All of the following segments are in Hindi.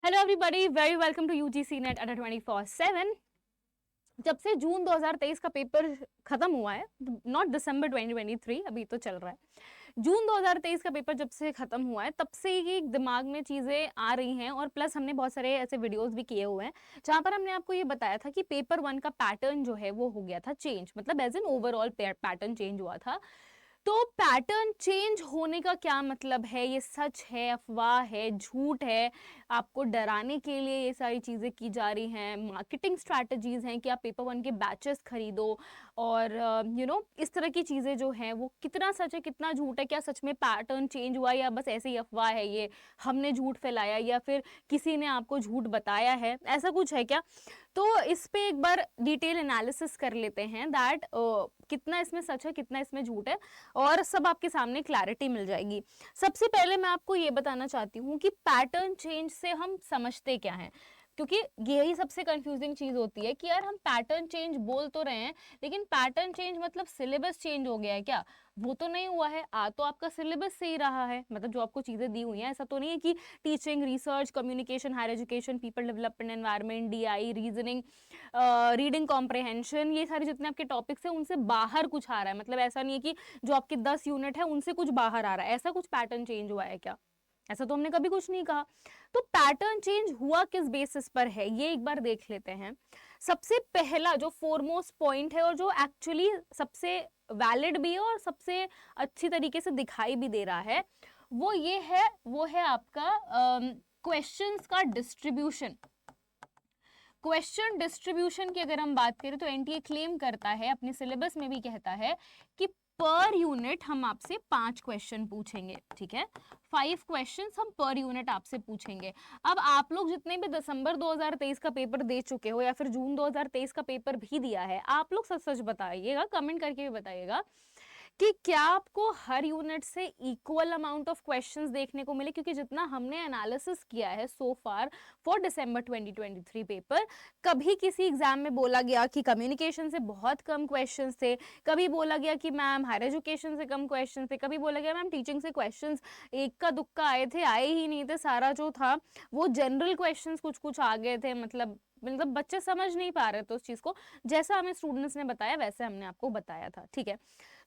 Hello everybody, very welcome to UGC NET अंडर 24/7। जब से जून 2023 का पेपर खत्म हुआ है, नॉट दिसंबर 2023, अभी तो चल रहा है। जून 2023 का पेपर जब से खत्म हुआ है तब से ही दिमाग में चीजें आ रही हैं, और प्लस हमने बहुत सारे ऐसे वीडियोस भी किए हुए हैं जहां पर हमने आपको ये बताया था कि पेपर 1 का पैटर्न जो है वो हो गया था चेंज, मतलब as an overall pattern change हुआ था। तो पैटर्न चेंज होने का क्या मतलब है? ये सच है, अफवाह है, झूठ है? आपको डराने के लिए ये सारी चीज़ें की जा रही हैं, मार्केटिंग स्ट्रैटेजीज हैं कि आप पेपर 1 के बैचेस खरीदो, और इस तरह की चीज़ें जो हैं वो कितना सच है कितना झूठ है? क्या सच में पैटर्न चेंज हुआ, या बस ऐसे ही अफवाह है, ये हमने झूठ फैलाया, या फिर किसी ने आपको झूठ बताया है? ऐसा कुछ है क्या? तो इस पे एक बार डिटेल एनालिसिस कर लेते हैं दैट कितना इसमें सच है कितना इसमें झूठ है, और सब आपके सामने क्लैरिटी मिल जाएगी। सबसे पहले मैं आपको ये बताना चाहती हूँ कि पैटर्न चेंज से हम समझते क्या हैं, क्योंकि यही सबसे कंफ्यूजिंग चीज होती है कि यार हम पैटर्न चेंज बोल तो रहे हैं, लेकिन पैटर्न चेंज मतलब सिलेबस चेंज हो गया है क्या? वो तो नहीं हुआ है, आ तो आपका सिलेबस से ही रहा है, मतलब जो आपको चीजें दी हुई हैं, ऐसा तो नहीं है कि teaching, research, communication, higher education, people development, environment, DI, reasoning, reading comprehension, ये सारे जितने आपके टॉपिक्स हैं उनसे बाहर कुछ आ रहा है। मतलब ऐसा नहीं है कि जो आपके 10 यूनिट है उनसे कुछ बाहर आ रहा है, ऐसा कुछ पैटर्न चेंज हुआ है क्या? ऐसा तो हमने कभी कुछ नहीं कहा। तो पैटर्न चेंज हुआ किस बेसिस पर है, ये एक बार देख लेते हैं। सबसे पहला जो फोरमोस्ट पॉइंट है, और जो एक्चुअली सबसे वैलिड भी है और सबसे अच्छी तरीके से दिखाई भी दे रहा है, वो है आपका क्वेश्चंस का डिस्ट्रीब्यूशन। क्वेश्चन डिस्ट्रीब्यूशन की अगर हम बात करें तो एनटीए क्लेम करता है, अपने सिलेबस में भी कहता है कि पर यूनिट हम आपसे 5 क्वेश्चन पूछेंगे, ठीक है? 5 क्वेश्चंस हम पर यूनिट आपसे पूछेंगे। अब आप लोग जितने भी दिसंबर 2023 का पेपर दे चुके हो, या फिर जून 2023 का पेपर भी दिया है, आप लोग सच सच बताइएगा, कमेंट करके भी बताइएगा कि क्या आपको हर यूनिट से इक्वल अमाउंट ऑफ क्वेश्चंस देखने को मिले? क्योंकि जितना हमने एनालिसिस किया है सो फार फॉर दिसंबर 2023 पेपर, कभी किसी एग्जाम में बोला गया कि कम्युनिकेशन से बहुत कम क्वेश्चंस थे, कभी बोला गया कि मैम हायर एजुकेशन से कम क्वेश्चंस थे, कभी बोला गया मैम टीचिंग से क्वेश्चंस एक का दुक्का आए थे, आए ही नहीं थे, सारा जो था वो जनरल क्वेश्चंस कुछ कुछ आ गए थे। मतलब बच्चे समझ नहीं पा रहे थे उस चीज को, जैसा हमें स्टूडेंट्स ने बताया वैसे हमने आपको बताया था, ठीक है?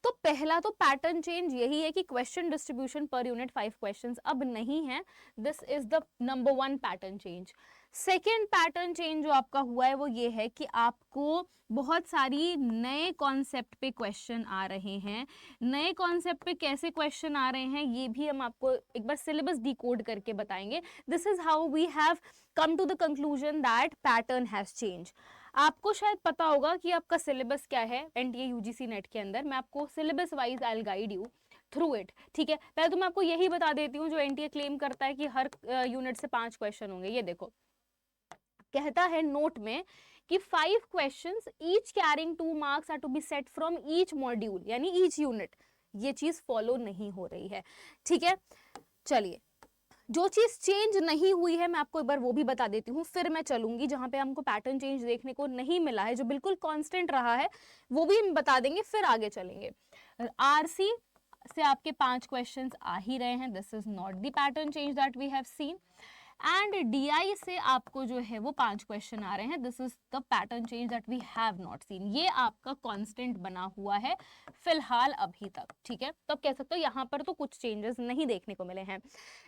तो पहला तो पैटर्न चेंज यही है कि question distribution per unit 5 questions अब नहीं है। This is the number 1 pattern change. Second pattern change जो आपका हुआ है वो ये है कि आपको बहुत सारी नए कॉन्सेप्ट पे क्वेश्चन आ रहे हैं। नए कॉन्सेप्ट पे कैसे क्वेश्चन आ रहे हैं ये भी हम आपको एक बार सिलेबस डिकोड करके बताएंगे। This is how we have come to the conclusion that pattern has change. आपको शायद पता होगा कि आपका सिलेबस क्या है एनटीए यूजीसी नेट के अंदर। मैं आपको syllabus wise I will guide you through it, ठीक है? पहले तो मैं आपको यही बता देती हूँ जो एनटीए क्लेम करता है कि हर यूनिट से 5 क्वेश्चन होंगे। ये देखो, कहता है नोट में कि 5 questions each carrying 2 marks are to be set from each module, यानी ईच यूनिट। ये चीज फॉलो नहीं हो रही है, ठीक है? चलिए, जो चीज चेंज नहीं हुई है मैं आपको एक बार वो भी बता देती हूँ, फिर मैं चलूंगी जहां पे हमको पैटर्न चेंज देखने को नहीं मिला है, जो बिल्कुल कांस्टेंट रहा है वो भी हम बता देंगे, फिर आगे चलेंगे। आरसी से आपके 5 क्वेश्चंस आ ही रहे हैं, this is not the pattern change that we have seen. And DI से आपको जो है वो 5 क्वेश्चन आ रहे हैं, this is the pattern change that we have not seen. ये आपका कांस्टेंट बना हुआ है फिलहाल अभी तक, ठीक है? तो आप कह सकते हो यहाँ पर तो कुछ चेंजेस नहीं देखने को मिले हैं।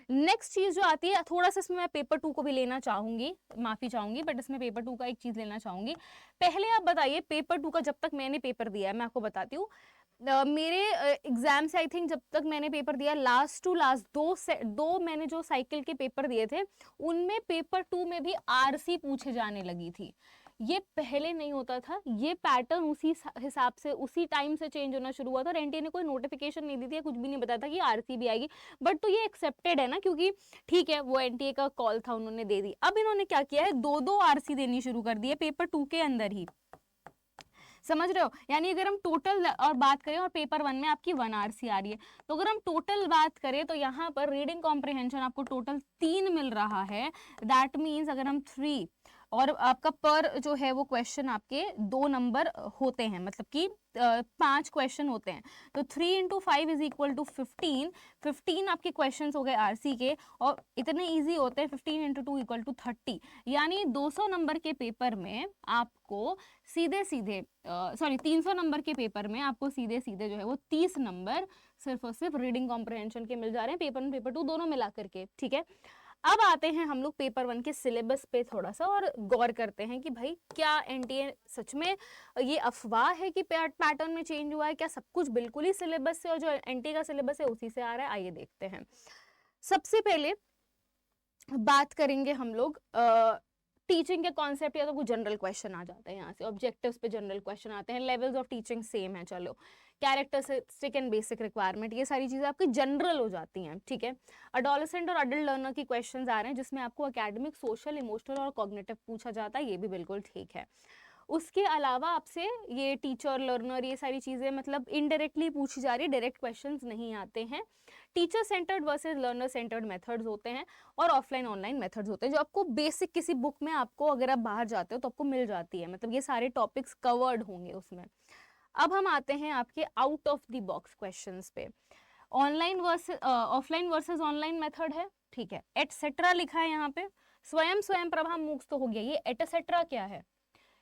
नेक्स्ट चीज जो आती है, थोड़ा सा इसमें मैं पेपर 2 को भी लेना चाहूंगी, माफी चाहूंगी, बट इसमें पेपर 2 का एक चीज लेना चाहूंगी। पहले आप बताइए, पेपर 2 का जब तक मैंने पेपर दिया है, मैं आपको बताती हूँ, मेरे एग्जाम से आई थिंक जब तक मैंने पेपर दिया, लास्ट टू लास्ट दो मैंने जो साइकिल के पेपर दिए थे उनमें पेपर 2 में भी आरसी पूछे जाने लगी थी। ये पहले नहीं होता था, ये पैटर्न उसी हिसाब से उसी टाइम से चेंज होना शुरू हुआ था, और एनटीए ने कोई नोटिफिकेशन नहीं दी थी, कुछ भी नहीं बताया था कि आरसी भी आएगी। बट तो ये एक्सेप्टेड है ना, क्योंकि ठीक है वो एनटीए का कॉल था, उन्होंने दे दी। अब इन्होंने क्या किया है, 2-2 आरसी देनी शुरू कर दी है पेपर 2 के अंदर ही, समझ रहे हो? यानी अगर हम टोटल और बात करें, और पेपर 1 में आपकी 1 आरसी आ रही है, तो अगर हम टोटल बात करें तो यहाँ पर रीडिंग कॉम्प्रिहेंशन आपको टोटल 3 मिल रहा है। दैट मीन्स अगर हम 3 और आपका पर जो है वो क्वेश्चन आपके 2 नंबर होते हैं, मतलब कि 5 क्वेश्चन होते हैं, तो 3 × 5 इज इक्वल टू 15। 15 आपके क्वेश्चन हो गए आरसी के, और इतने इजी होते हैं, 15 × 2 इक्वल टू 30, यानी 200 नंबर के पेपर में आपको सीधे सीधे सॉरी 300 नंबर के पेपर में आपको सीधे सीधे जो है वो 30 नंबर सिर्फ और सिर्फ रीडिंग कॉम्प्रहेंशन के मिल जा रहे हैं, पेपर 1 पेपर 2 दोनों मिला करके, ठीक है। अब आते हैं हम लोग पेपर 1 के सिलेबस पे थोड़ा सा और गौर करते हैं कि भाई क्या एनटीए सच में ये अफवाह है कि पैटर्न में चेंज हुआ है, क्या सब कुछ बिल्कुल ही सिलेबस से और जो एनटीए का सिलेबस है उसी से आ रहा है। आइए देखते हैं। सबसे पहले बात करेंगे हम लोग टीचिंग के कॉन्सेप्ट, या तो कुछ जनरल क्वेश्चन आ जाते हैं यहाँ से, ऑब्जेक्टिव्स पे जनरल क्वेश्चन आते हैं, लेवल्स ऑफ टीचिंग सेम है, चलो कैरेक्टरिस्टिक एंड बेसिक रिक्वायरमेंट, ये सारी चीजें आपकी जनरल हो जाती हैं, ठीक है। अडोलेसेंट और अडल्ट लर्नर की क्वेश्चंस आ रहे हैं जिसमें आपको एकेडमिक, सोशल, इमोशनल और कॉग्निटिव पूछा जाता है, ये भी बिल्कुल ठीक है। उसके अलावा आपसे ये टीचर लर्नर ये सारी चीजें मतलब इनडायरेक्टली पूछी जा रही है, डायरेक्ट क्वेश्चंस नहीं आते हैं। Teacher centred versus learner centred methods होते हैं, और ऑफलाइन ऑनलाइन मेथड्स होते हैं, जो आपको बेसिक किसी बुक में आपको अगर आप बाहर जाते हो तो आपको मिल जाती है, मतलब ये सारे टॉपिक्स कवर्ड होंगे उसमें। अब हम आते हैं आपके out of the box questions पे। Online versus offline versus online method है, ठीक है, एटसेट्रा लिखा है यहाँ पे। स्वयं प्रभा मूक्स तो हो गया, ये एटसेट्रा क्या है,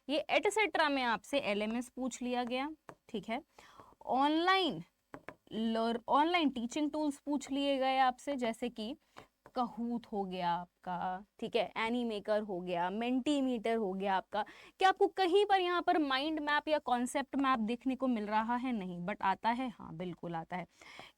ये एटसेट्रा में आपसे एलएमएस पूछ लिया गया, ठीक है। ऑनलाइन टीचिंग टूल्स पूछ लिए गए आपसे, जैसे कि कहूत हो गया आपका, ठीक है, एनीमेकर हो गया, मेंटीमीटर हो गया आपका। क्या आपको कहीं पर यहाँ पर माइंड मैप या कॉन्सेप्ट मैप देखने को मिल रहा है? नहीं, बट आता है, हाँ बिल्कुल आता है।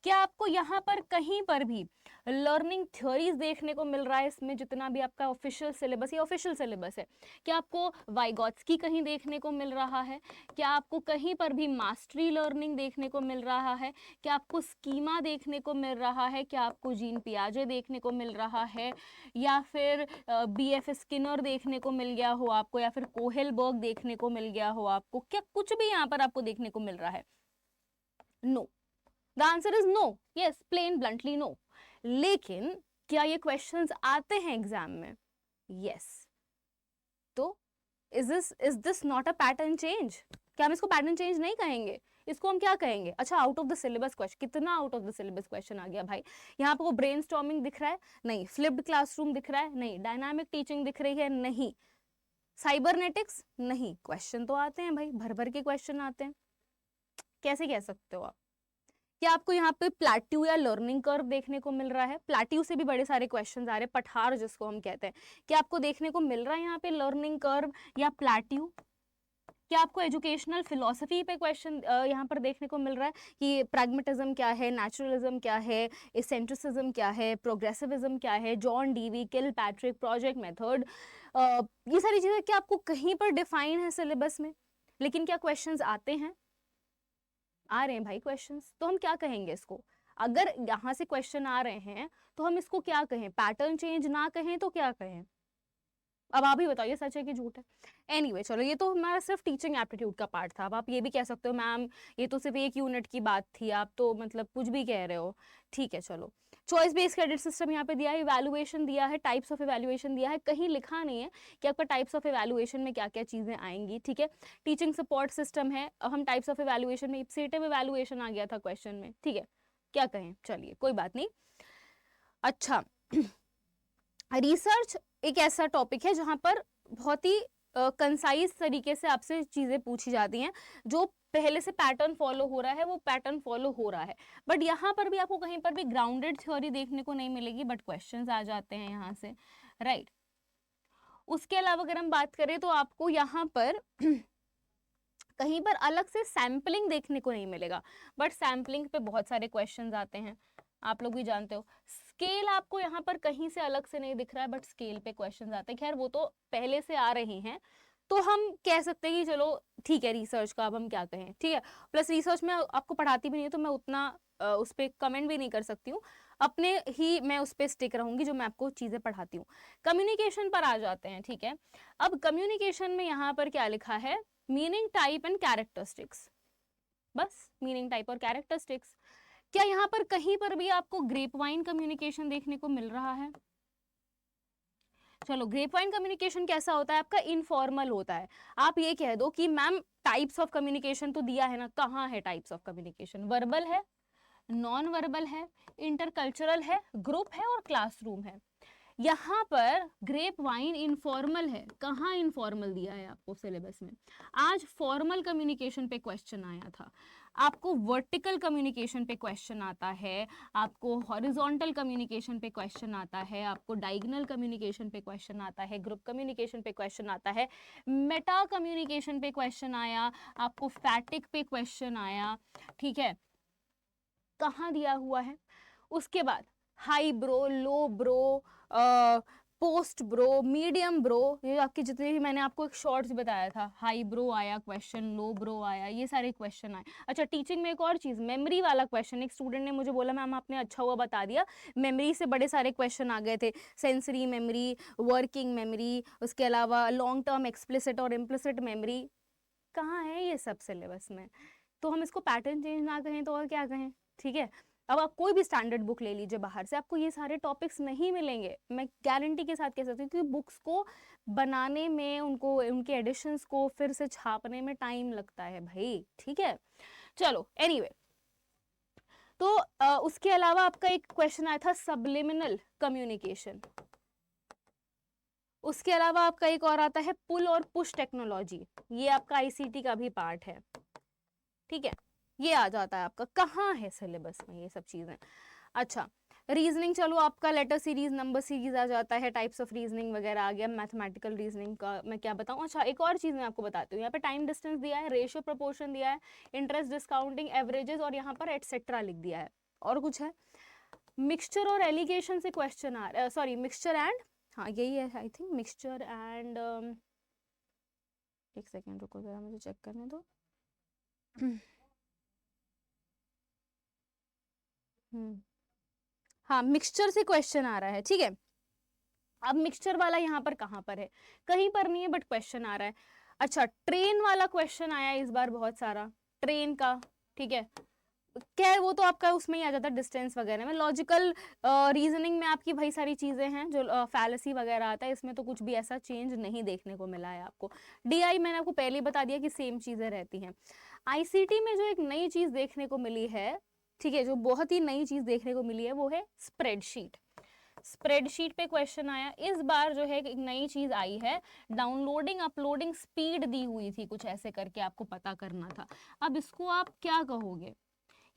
क्या आपको यहाँ पर कहीं पर भी लर्निंग थ्योरीज देखने को मिल रहा है? इसमें जितना भी आपका ऑफिशियल सिलेबस, ये ऑफिशियल सिलेबस है, क्या आपको वाइगॉट्स्की कहीं देखने को मिल रहा है? क्या आपको कहीं पर भी मास्टरी लर्निंग देखने को मिल रहा है? क्या आपको स्कीमा देखने को मिल रहा है? क्या आपको जीन पियाजे देखने को मिल रहा है, या फिर बीएफ स्किनर देखने को मिल गया हो आपको, या फिर कोहेलबर्ग देखने को मिल गया हो आपको? क्या कुछ भी यहाँ पर आपको देखने को मिल रहा है? No, the answer is no, yes, plain bluntly no. लेकिन क्या ये क्वेश्चंस आते हैं एग्जाम में? यस। तो is this not a pattern change? क्या हम इसको पैटर्न चेंज नहीं कहेंगे? इसको हम क्या कहेंगे? अच्छा, out of the syllabus question. कितना out of the syllabus question आ गया भाई? यहाँ पे वो ब्रेनस्टॉर्मिंग दिख रहा है? नहीं। फ्लिप्ड क्लासरूम दिख रहा है? नहीं। डायनामिक टीचिंग दिख रही है? नहीं। साइबरनेटिक्स? नहीं। क्वेश्चन तो आते हैं भाई, भर भर के क्वेश्चन आते हैं, कैसे कह सकते हो आप? क्या आपको यहाँ पे प्लेट्यू या लर्निंग कर्व देखने को मिल रहा है? प्लेट्यू से भी बड़े सारे क्वेश्चंस आ रहे हैं, पठार जिसको हम कहते हैं। क्या आपको देखने को मिल रहा है यहाँ पे लर्निंग कर्व या प्लेट्यू? क्या आपको एजुकेशनल फिलोसफी पे क्वेश्चन यहाँ पर देखने को मिल रहा है कि प्रैग्मेटिज्म क्या है, नेचुरलिज्म क्या है, एसेंट्रिसिज्म क्या है, प्रोग्रेसिविज्म क्या है, जॉन डीवी, किल पैट्रिक, प्रोजेक्ट मेथड, ये सारी चीजें क्या आपको कहीं पर डिफाइन है सिलेबस में? लेकिन क्या क्वेश्चंस आते हैं? आ रहे हैं भाई क्वेश्चंस, तो हम क्या कहेंगे इसको? अगर यहाँ से क्वेश्चन आ रहे हैं तो हम इसको क्या कहें? पैटर्न चेंज ना कहें तो क्या कहें? अब आप ही बताइए, सच है कि झूठ है? एनीवे, चलो, ये तो हमारा सिर्फ टीचिंग एप्टीट्यूड का पार्ट था। अब आप ये भी कह सकते हो मैम ये तो सिर्फ 1 यूनिट की बात थी, आप तो मतलब कुछ भी कह रहे हो, ठीक है, चलो। चॉइस बेस्ड क्रेडिट सिस्टम यहाँ पे दिया है, इवैल्यूएशन दिया है, टाइप्स ऑफ इवैल्यूएशन दिया है, कहीं लिखा नहीं है कि आपका टाइप्स ऑफ इवैल्यूएशन में क्या क्या चीजें आएंगी, ठीक है। टीचिंग सपोर्ट सिस्टम है, अब हम टाइप्स ऑफ इवैल्यूएशन में इप्सिटिव इवैल्यूएशन आ गया था क्वेश्चन में, ठीक है, क्या कहें, चलिए कोई बात नहीं। अच्छा, रिसर्च एक ऐसा टॉपिक है जहां पर बहुत ही कंसाइज तरीके से आपसे चीजें पूछी जाती हैं, जो पहले से पैटर्न फॉलो हो रहा है वो पैटर्न फॉलो हो रहा है, बट यहाँ पर भी आपको कहीं पर भी ग्राउंडेड थ्योरी देखने को नहीं मिलेगी, बट क्वेश्चंस आ जाते हैं यहाँ से, राइट। उसके अलावा अगर हम बात करें तो आपको यहाँ पर कहीं पर अलग से सैम्पलिंग देखने को नहीं मिलेगा, बट सैम्पलिंग पे बहुत सारे क्वेश्चंस आते हैं, आप लोग भी जानते हो। स्केल आपको यहाँ पर कहीं से अलग से नहीं दिख रहा है, बट स्केल पे क्वेश्चंस आते हैं, खैर वो तो पहले से आ रहे हैं, तो हम कह सकते हैं कि चलो ठीक है, रिसर्च का अब हम क्या कहें, ठीक है। प्लस रिसर्च में आपको पढ़ाती भी नहीं, तो मैं उतना उस पर कमेंट भी नहीं कर सकती हूँ, अपने ही मैं उस पर स्टिक रहूंगी जो मैं आपको चीजें पढ़ाती हूँ। कम्युनिकेशन पर आ जाते हैं, ठीक है। अब कम्युनिकेशन में यहाँ पर क्या लिखा है? मीनिंग, टाइप एंड कैरेक्टरिस्टिक्स, बस मीनिंग, टाइप और कैरेक्टरिस्टिक्स। क्या यहाँ पर कहीं पर भी आपको ग्रेप वाइन कम्युनिकेशन देखने को मिल रहा है? चलो, ग्रेप वाइन कम्युनिकेशन कैसा होता है आपका? इनफॉर्मल होता है। आप ये कह दो कि मैम टाइप्स ऑफ कम्युनिकेशन तो दिया है ना, कहाँ है टाइप्स ऑफ कम्युनिकेशन? वर्बल है, नॉन वर्बल है, इंटरकल्चरल है, ग्रुप है और क्लासरूम है। यहाँ पर ग्रेप वाइन इनफॉर्मल है। कहाँ इनफॉर्मल दिया है आपको सिलेबस में? आज फॉर्मल कम्युनिकेशन पे क्वेश्चन आया था, आपको वर्टिकल कम्युनिकेशन पे क्वेश्चन आता है, आपको हॉरिजॉन्टल कम्युनिकेशन पे क्वेश्चन आता है, आपको डायगोनल कम्युनिकेशन पे क्वेश्चन आता है, ग्रुप कम्युनिकेशन पे क्वेश्चन आता है, मेटा कम्युनिकेशन पे क्वेश्चन आया, आपको फैटिक पे क्वेश्चन आया, ठीक है, कहाँ दिया हुआ है? उसके बाद high bro, low bro, post bro, medium bro, ये आपके जितने भी मैंने आपको एक शॉर्ट्स बताया था, हाई ब्रो आया क्वेश्चन, लो ब्रो आया, ये सारे क्वेश्चन आए। अच्छा, टीचिंग में एक और चीज़, मेमोरी वाला क्वेश्चन, एक स्टूडेंट ने मुझे बोला मैम आपने अच्छा हुआ बता दिया, मेमोरी से बड़े सारे क्वेश्चन आ गए थे, सेंसरी मेमोरी, वर्किंग मेमोरी, उसके अलावा लॉन्ग टर्म एक्सप्लिसिट और इम्प्लिसिट मेमोरी। कहाँ है ये सब सिलेबस में? तो हम इसको पैटर्न चेंज ना कहें तो और क्या कहें, ठीक है। अब आप कोई भी स्टैंडर्ड बुक ले लीजिए बाहर से, आपको ये सारे टॉपिक्स नहीं मिलेंगे, मैं गारंटी के साथ कह सकती हूँ, क्योंकि बुक्स को बनाने में, उनको उनके एडिशंस को फिर से छापने में टाइम लगता है भाई, ठीक है। चलो एनीवे, तो उसके अलावा आपका एक क्वेश्चन आया था सबलिमिनल कम्युनिकेशन। उसके अलावा आपका एक और आता है पुल और पुश टेक्नोलॉजी, ये आपका आईसीटी का भी पार्ट है, ठीक है, ये आ जाता है आपका। कहाँ है सिलेबस में ये सब चीजें? अच्छा, रीजनिंग, चलो आपका लेटर सीरीज, नंबर सीरीज आ जाता है, टाइप्स ऑफ रीजनिंग वगैरह आ गया, मैथमेटिकल रीजनिंग का मैं क्या बताऊं। अच्छा, एक और चीज मैं आपको बताती हूँ, यहाँ पे टाइम डिस्टेंस दिया है, रेशियो प्रोपोर्शन दिया है, इंटरेस्ट डिस्काउंटिंग, एवरेजेस, और यहाँ पर एटसेट्रा लिख दिया है। और कुछ है? मिक्सचर और एलिगेशन से क्वेश्चन आ रहा है, सॉरी मिक्सचर एंड, हाँ यही है आई थिंक, मिक्सचर एंड, एक सेकेंड रुको जरा मुझे चेक करने दो। हाँ, मिक्सचर से क्वेश्चन आ रहा है, ठीक है। अब मिक्सचर वाला यहाँ पर कहाँ पर है? कहीं पर नहीं है, बट क्वेश्चन आ रहा है। अच्छा, ट्रेन वाला क्वेश्चन आया इस बार बहुत सारा, ट्रेन का, ठीक है। क्या है वो तो आपका उसमें ही आ जाता है, डिस्टेंस वगैरह में। लॉजिकल रीजनिंग में आपकी भाई सारी चीजें हैं, जो फैलेसी वगैरह आता है, इसमें तो कुछ भी ऐसा चेंज नहीं देखने को मिला है आपको। डीआई मैंने आपको पहले ही बता दिया कि सेम चीजें रहती हैं। आईसीटी में जो एक नई चीज देखने को मिली है, ठीक है, जो बहुत ही नई चीज देखने को मिली है, वो है स्प्रेडशीट। स्प्रेडशीट पे क्वेश्चन आया इस बार, जो है एक नई चीज आई है, डाउनलोडिंग अपलोडिंग स्पीड दी हुई थी, कुछ ऐसे करके आपको पता करना था। अब इसको आप क्या कहोगे?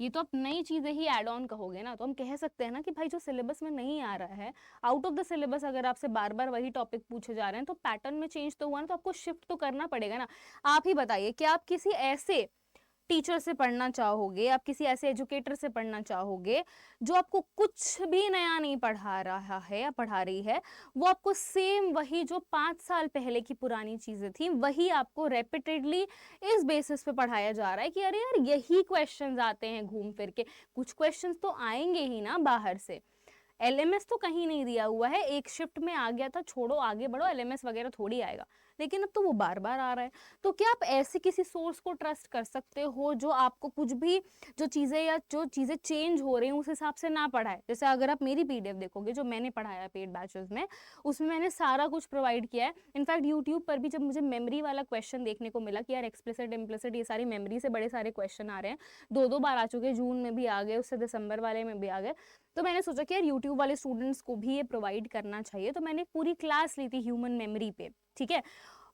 ये तो आप नई चीजें ही ऐड ऑन कहोगे ना, तो हम कह सकते हैं ना कि भाई जो सिलेबस में नहीं आ रहा है, आउट ऑफ द सिलेबस अगर आपसे बार बार वही टॉपिक पूछे जा रहे हैं, तो पैटर्न में चेंज तो हुआ ना, तो आपको शिफ्ट तो करना पड़ेगा ना। आप ही बताइए कि आप किसी ऐसे टीचर से पढ़ना चाहोगे, आप किसी ऐसे एजुकेटर से पढ़ना चाहोगे जो आपको कुछ भी नया नहीं पढ़ा रहा है या पढ़ा रही है, वो आपको सेम वही जो 5 साल पहले की पुरानी चीजें थी वही आपको रेपिटेडली इस बेसिस पे पढ़ाया जा रहा है कि अरे यार यही क्वेश्चंस आते हैं घूम फिर के, कुछ क्वेश्चंस तो आएंगे ही ना बाहर से। एलएमएस तो कहीं नहीं दिया हुआ है, एक शिफ्ट में आ गया था, छोड़ो आगे बढ़ो, एलएमएस वगैरह थोड़ी आएगा, लेकिन अब तो वो बार बार आ रहा है। तो क्या आप ऐसे किसी सोर्स को ट्रस्ट कर सकते हो जो आपको कुछ भी, जो चीज़ें या जो चीज़ें चेंज हो रही हैं उस हिसाब से ना पढ़ाए? जैसे अगर आप मेरी पीडीएफ देखोगे जो मैंने पढ़ाया पेड बैचेस में, उसमें मैंने सारा कुछ प्रोवाइड किया है। इनफैक्ट यूट्यूब पर भी जब मुझे मेमोरी वाला क्वेश्चन देखने को मिला कि यार एक्सप्लिसिट इम्प्लिसिट ये सारी मेमोरी से बड़े सारे क्वेश्चन आ रहे हैं, 2 बार आ चुके, जून में भी आ गए, उससे दिसंबर वाले में भी आ गए, तो मैंने सोचा कि यार यूट्यूब वाले स्टूडेंट्स को भी ये प्रोवाइड करना चाहिए, तो मैंने पूरी क्लास ली थी ह्यूमन मेमोरी पे, ठीक है।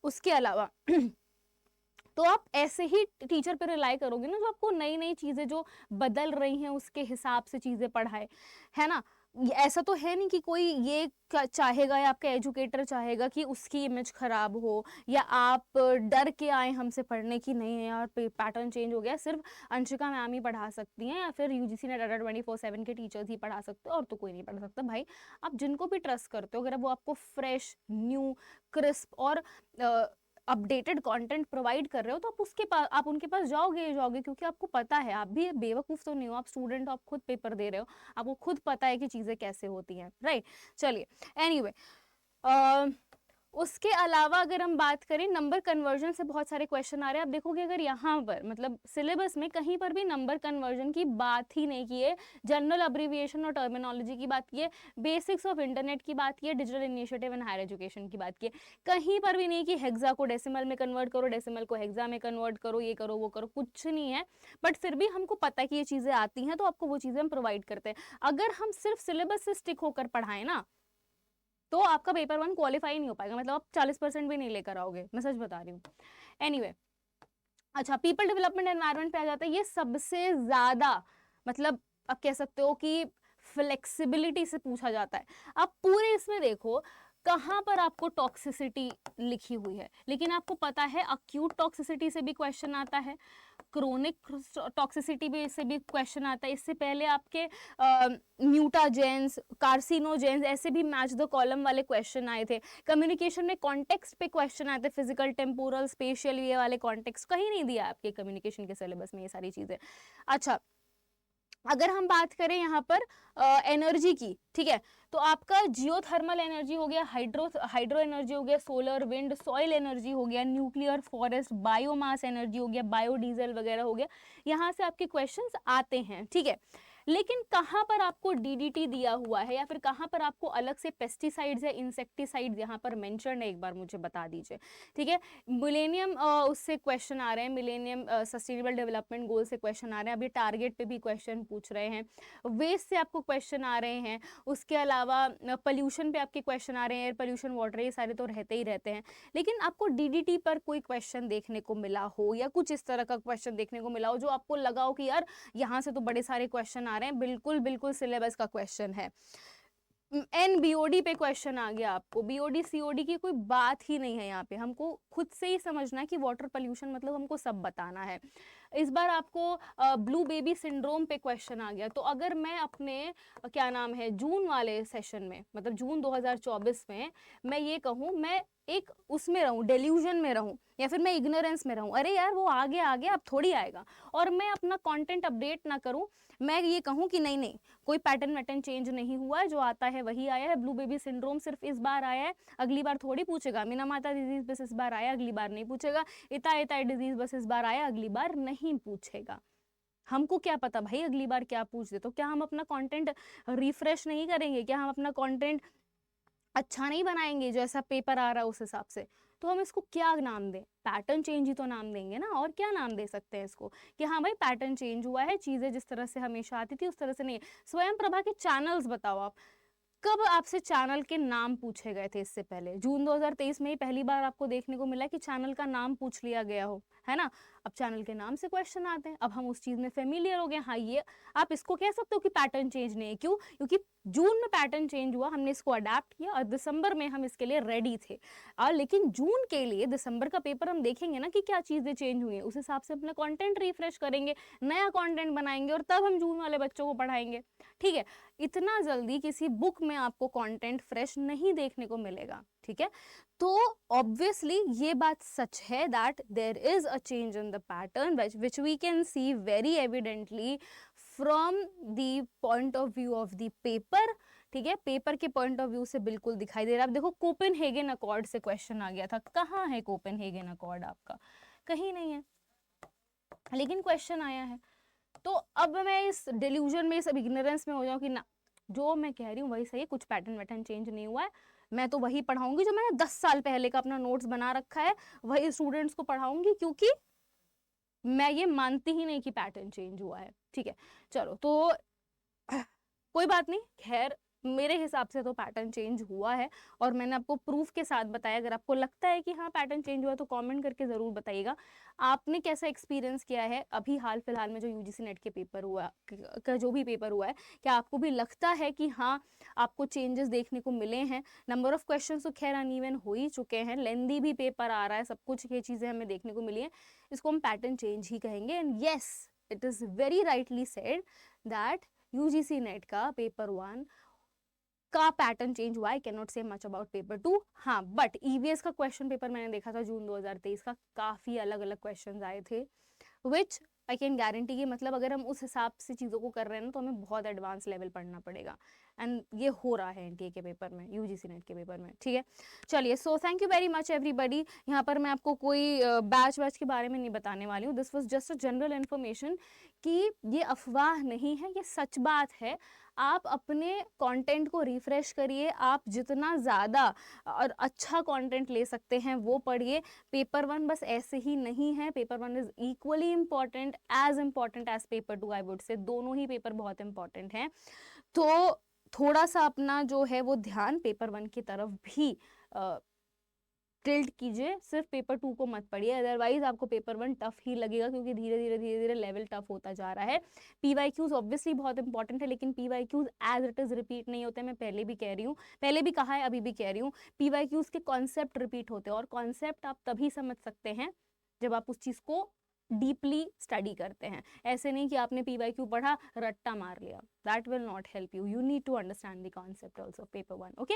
उसके अलावा तो आप ऐसे ही टीचर पे रिलाई करोगे ना जो आपको नई नई चीजें जो बदल रही हैं उसके हिसाब से चीजें पढ़ाए, है ना। ऐसा तो है नहीं कि कोई ये चाहेगा या आपका एजुकेटर चाहेगा कि उसकी इमेज खराब हो, या आप डर के आए हमसे पढ़ने की, नहीं यार पैटर्न चेंज हो गया, सिर्फ अंशिका मैम ही पढ़ा सकती हैं या फिर यूजीसी नेट अड्डा 24/7 के टीचर्स ही पढ़ा सकते हो और तो कोई नहीं पढ़ा सकता। भाई आप जिनको भी ट्रस्ट करते हो, अगर वो आपको फ्रेश, न्यू, क्रिस्प और अपडेटेड कंटेंट प्रोवाइड कर रहे हो, तो आप उसके पास, आप उनके पास जाओगे, क्योंकि आपको पता है, आप भी बेवकूफ़ तो नहीं हो, आप स्टूडेंट हो, आप खुद पेपर दे रहे हो, आपको खुद पता है कि चीज़ें कैसे होती हैं, राइट। चलिए एनीवे, उसके अलावा अगर हम बात करें नंबर कन्वर्जन से बहुत सारे क्वेश्चन आ रहे हैं। आप देखोगे अगर यहाँ पर मतलब सिलेबस में कहीं पर भी नंबर कन्वर्जन की बात ही नहीं की है, जनरल अब्रीविएशन और टर्मिनोलॉजी की बात की है, बेसिक्स ऑफ इंटरनेट की बात की है, digital initiative and higher education की बात की है, कहीं पर भी नहीं कि हेक्सा को डेसिमल में कन्वर्ट करो, डेसिमल को हेक्सा में कन्वर्ट करो, ये करो वो करो, कुछ नहीं है। बट फिर भी हमको पता है कि ये चीज़ें आती हैं तो आपको वो चीज़ें हम प्रोवाइड करते हैं। अगर हम सिर्फ सिलेबस से स्टिक होकर पढ़ाएं ना तो आपका पेपर 1 क्वालिफाई नहीं हो पाएगा, मतलब आप 40% भी नहीं लेकर आओगे, मैं सच बता रही हूँ। एनीवे अच्छा, पीपल डेवलपमेंट एनवायरनमेंट पे आ जाता है। ये सबसे ज्यादा मतलब आप कह सकते हो कि फ्लेक्सिबिलिटी से पूछा जाता है। आप पूरे इसमें देखो कहाँ पर आपको टॉक्सिसिटी लिखी हुई है, लेकिन आपको पता है अक्यूट टॉक्सिसिटी से भी क्वेश्चन आता है, क्रोनिक टॉक्सिसिटी भी से भी क्वेश्चन आता है। इससे पहले आपके म्यूटाजेंस, कार्सिनोजेंस, ऐसे भी मैच द कॉलम वाले क्वेश्चन आए थे। कम्युनिकेशन में कॉन्टेक्स्ट पे क्वेश्चन आए थे, फिजिकल, टेम्पोरल, स्पेशियल, ये वाले कॉन्टेक्स्ट कहीं नहीं दिया आपके कम्युनिकेशन के सिलेबस में ये सारी चीजें। अच्छा, अगर हम बात करें यहाँ पर एनर्जी की, ठीक है, तो आपका जियोथर्मल एनर्जी हो गया, हाइड्रो एनर्जी हो गया, सोलर, विंड, सॉइल एनर्जी हो गया, न्यूक्लियर, फॉरेस्ट, बायोमास एनर्जी हो गया, बायोडीजल वगैरह हो गया, यहाँ से आपके क्वेश्चंस आते हैं, ठीक है। लेकिन कहाँ पर आपको डीडीटी दिया हुआ है या फिर कहाँ पर आपको अलग से पेस्टिसाइड्स या इंसेक्टिसाइड्स यहाँ पर मेंशन है, एक बार मुझे बता दीजिए, ठीक है। मिलेनियम उससे क्वेश्चन आ रहे हैं, मिलेनियम सस्टेनेबल डेवलपमेंट गोल से क्वेश्चन आ रहे हैं, अभी टारगेट पे भी क्वेश्चन पूछ रहे हैं, वेस्ट से आपको क्वेश्चन आ रहे हैं, उसके अलावा पोल्यूशन पे आपके क्वेश्चन आ रहे हैं, एयर पोल्यूशन, वाटर, ये सारे तो रहते ही रहते हैं। लेकिन आपको डीडीटी पर कोई क्वेश्चन देखने को मिला हो या कुछ इस तरह का क्वेश्चन देखने को मिला हो जो आपको लगा हो कि यार यहाँ से तो बड़े सारे क्वेश्चन आ रहे हैं, बिल्कुल बिल्कुल सिलेबस का क्वेश्चन है। बीओडी पे क्वेश्चन आ गया, आपको बीओडी सीओडी की कोई बात ही नहीं है यहाँ पे, हमको खुद से ही समझना है कि वाटर पोल्यूशन मतलब हमको सब बताना है। इस बार आपको ब्लू बेबी सिंड्रोम पे क्वेश्चन आ गया, तो अगर मैं अपने क्या नाम है जून वाले सेशन में, मतलब जून 2024 में मैं ये कहूँ, मैं एक उसमें रहूं, डेल्यूजन में रहूं या फिर मैं इग्नोरेंस में रहूं, अरे यार वो आगे आगे अब थोड़ी आएगा, और मैं अपना कंटेंट अपडेट ना करूं, मैं ये कहूं कि नहीं नहीं कोई पैटर्न वैटर्न चेंज नहीं हुआ है, जो आता है वही आया है, ब्लू बेबी सिंड्रोम सिर्फ इस बार आया है, अगली बार थोड़ी पूछेगा, मीना माता डिजीज बस इस बार आया, अगली बार नहीं पूछेगा, इताई डिजीज बस इस बार आया, अगली बार नहीं पूछेगा। हमको क्या पता भाई अगली बार क्या पूछ दे, तो क्या हम अपना कंटेंट रिफ्रेश नहीं करेंगे, क्या हम अपना कंटेंट अच्छा नहीं बनाएंगे जो ऐसा पेपर आ रहा है उस हिसाब से? तो हम इसको क्या नाम दें? पैटर्न चेंज ही तो नाम देंगे ना, और क्या नाम दे सकते हैं इसको कि हाँ भाई पैटर्न चेंज हुआ है, चीजें जिस तरह से हमेशा आती थी उस तरह से नहीं। स्वयं प्रभा के चैनल्स बताओ, आप कब आपसे चैनल के नाम पूछे गए थे इससे पहले? जून 2023 में ही पहली बार आपको देखने को मिला कि चैनल का नाम पूछ लिया गया हो, है ना। अब चैनल के नाम से क्वेश्चन आते हैं, अब हम उस चीज में फेमिलियर हो गए, हाँ ये आप इसको कह सकते हो कि पैटर्न चेंज नहीं है। क्यों? क्योंकि जून में पैटर्न चेंज हुआ, हमने इसको अडेप्ट किया और दिसंबर में हम इसके लिए रेडी थे। लेकिन जून के लिए दिसंबर का पेपर हम देखेंगे ना कि क्या चीजें चेंज हुई है, उस हिसाब से अपना कंटेंट रिफ्रेश करेंगे, नया कंटेंट बनाएंगे और तब हम जून वाले बच्चों को पढ़ाएंगे, ठीक है। इतना जल्दी किसी बुक में आपको कंटेंट फ्रेश नहीं देखने को मिलेगा, ठीक है। तो ऑब्वियसली ये बात सच है that there is a change in the pattern which we can see very evidently from the point of view of the paper, ठीक है। पेपर के पॉइंट ऑफ व्यू से बिल्कुल दिखाई दे रहा है। अब देखो कोपेनहेगन अकॉर्ड से क्वेश्चन आ गया था, कहाँ है कोपेनहेगन अकॉर्ड आपका? कहीं नहीं है, लेकिन क्वेश्चन आया है। तो अब मैं इस डिल्यूजन में, इस इग्नोरेंस में हो जाऊं कि ना जो मैं कह रही हूँ वही सही है, कुछ पैटर्न वैटर्न चेंज नहीं हुआ है, मैं तो वही पढ़ाऊंगी जो मैंने 10 साल पहले का अपना नोट्स बना रखा है, वही स्टूडेंट्स को पढ़ाऊंगी, क्योंकि मैं ये मानती ही नहीं कि पैटर्न चेंज हुआ है, ठीक है। चलो तो कोई बात नहीं, खैर मेरे हिसाब से तो पैटर्न चेंज हुआ है और मैंने आपको प्रूफ के साथ बताया। अगर आपको लगता है कि हाँ पैटर्न चेंज हुआ है तो कमेंट करके ज़रूर बताइएगा आपने कैसा एक्सपीरियंस किया है अभी हाल फिलहाल में जो यूजीसी नेट के पेपर हुआ का जो भी पेपर हुआ है। क्या आपको भी लगता है कि हाँ आपको चेंजेस देखने को मिले हैं? नंबर ऑफ क्वेश्चन तो खैर अनइवन हो ही चुके हैं, लेंदी भी पेपर आ रहा है, सब कुछ ये चीज़ें हमें देखने को मिली हैं, इसको हम पैटर्न चेंज ही कहेंगे। And yes, it is very rightly said that UGC net का पेपर 1 का पैटर्न चेंज हुआ। आई कैन नॉट से मच अबाउट पेपर 2। हाँ, बट ईवीएस का क्वेश्चन पेपर मैंने देखा था जून 2023 का, काफी अलग अलग क्वेश्चंस आए थे, विच आई कैन गारंटी कि मतलब अगर हम उस हिसाब से चीज़ों को कर रहे हैं ना तो हमें बहुत एडवांस लेवल पढ़ना पड़ेगा। एंड ये हो रहा है एनटीए के पेपर में, यूजीसी नेट के पेपर में, ठीक है। चलिए, so thank you very much everybody. यहाँ पर मैं आपको कोई बैच के बारे में नहीं बताने वाली हूँ, this was just a general information कि ये अफवाह नहीं है, ये सच बात है। आप अपने कंटेंट को रिफ्रेश करिए, आप जितना ज़्यादा और अच्छा कंटेंट ले सकते हैं वो पढ़िए। पेपर 1 बस ऐसे ही नहीं है, paper 1 is equally important as paper 2, I would say दोनों ही पेपर बहुत इंपॉर्टेंट हैं। तो थोड़ा सा अपना जो है वो ध्यान पेपर 1 की तरफ भी टिल्ट कीजिए, सिर्फ पेपर 2 को मत पढ़िए, अदरवाइज आपको पेपर 1 टफ ही लगेगा, क्योंकि धीरे धीरे लेवल टफ होता जा रहा है। पीवाईक्यूज ऑब्वियसली बहुत इंपॉर्टेंट है, लेकिन PYQs as it is repeat नहीं होते। मैं पहले भी कह रही हूँ, पहले भी कहा है, अभी भी कह रही हूँ, पीवाईक्यूज के कॉन्सेप्ट रिपीट होते हैं, और कॉन्सेप्ट आप तभी समझ सकते हैं जब आप उस चीज को डीपली स्टडी करते हैं। ऐसे नहीं कि आपने पीवाईक्यू पढ़ा, रट्टा मार लिया, that will not help you, you need to understand the concept also paper 1, okay.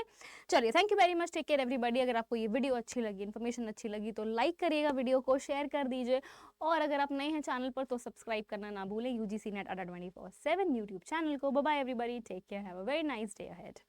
चलिए, thank you very much, take care everybody. अगर आपको ये वीडियो अच्छी लगी, इन्फॉर्मेशन अच्छी लगी तो लाइक करिएगा, वीडियो को शेयर कर दीजिए, और अगर आप नए हैं चैनल पर तो सब्सक्राइब करना ना भूलें UGC NET Adda 24/7 YouTube channel को। Bye bye everybody, take care, have a very nice day ahead.